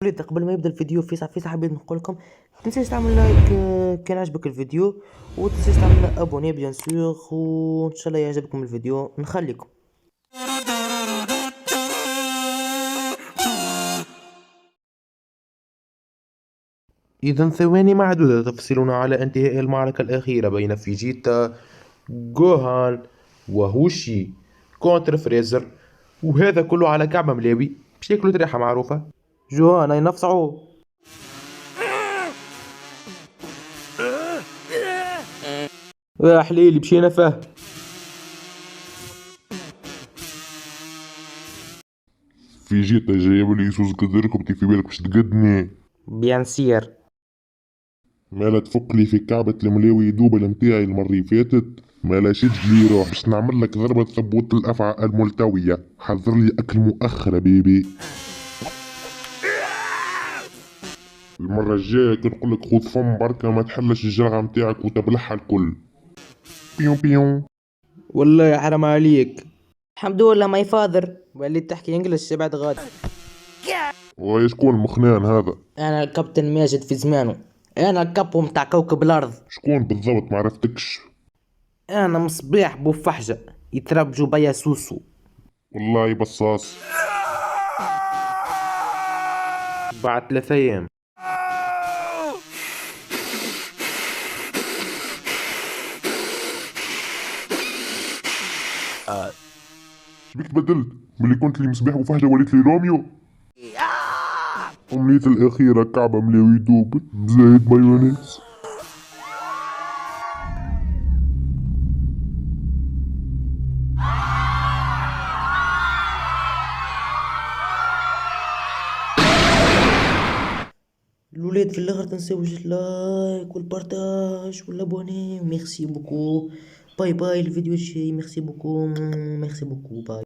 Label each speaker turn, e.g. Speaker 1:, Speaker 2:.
Speaker 1: وليد قبل ما يبدا الفيديو في حبيت نقول لكم متنساش تعمل لايك كان عجبك الفيديو، ومتنساش تعمل ابوني بيان سور، وان شاء الله يعجبكم الفيديو. نخليكم. إذا ثواني معدودة تفصلنا على انتهاء المعركة الأخيرة بين فيجيتا جوهان وهوشي كونتر فريزر، وهذا كله على كعب ملاوي بشكل طريحة معروفة. جوهان أي نفصعو. يا حليلي مشينا فيه.
Speaker 2: في جيتا جايب لي سوز كده ركبتي في بالك باش تقدني.
Speaker 1: بيان سير.
Speaker 2: مالا تفك لي في كعبة الملاوي دوبل متاعي المرة اللي فاتت. مالا شد لي روح باش نعمل لك ضربة ثبوت الأفعى الملتوية. حضر لي أكل مؤخر بيبي. المرة الجاية كنقول لك خذ فم بركة ما تحلش الجرعة متاعك وتبلعها الكل. بيون بيون.
Speaker 1: والله يا حرام عليك. الحمد لله ماي فاذر وليت تحكي انجلش بعد غاد.
Speaker 2: وهي شكون المخنان هذا؟
Speaker 1: انا الكابتن ماجد في زمانه. انا الكابو متاع كوكب الارض.
Speaker 2: شكون بالضبط معرفتكش؟
Speaker 1: انا مصباح بوفحجة يتربجوا بيا سوسو.
Speaker 2: والله بصاص.
Speaker 1: بعد 3 ايام.
Speaker 2: شبيك بدلت؟ ملي كنت لي مصباح وفهجة وليت لي روميو. أمنيتي الأخيرة كعبة ملاوي دوب بزايد مايونيز.
Speaker 1: الولاد في الاخر تنساوش اللايك والبارتاج والابوني، وميرسي بوكو. باي باي الفيديو الجاي. ميرسي بوكو. ميرسي بوكو. باي.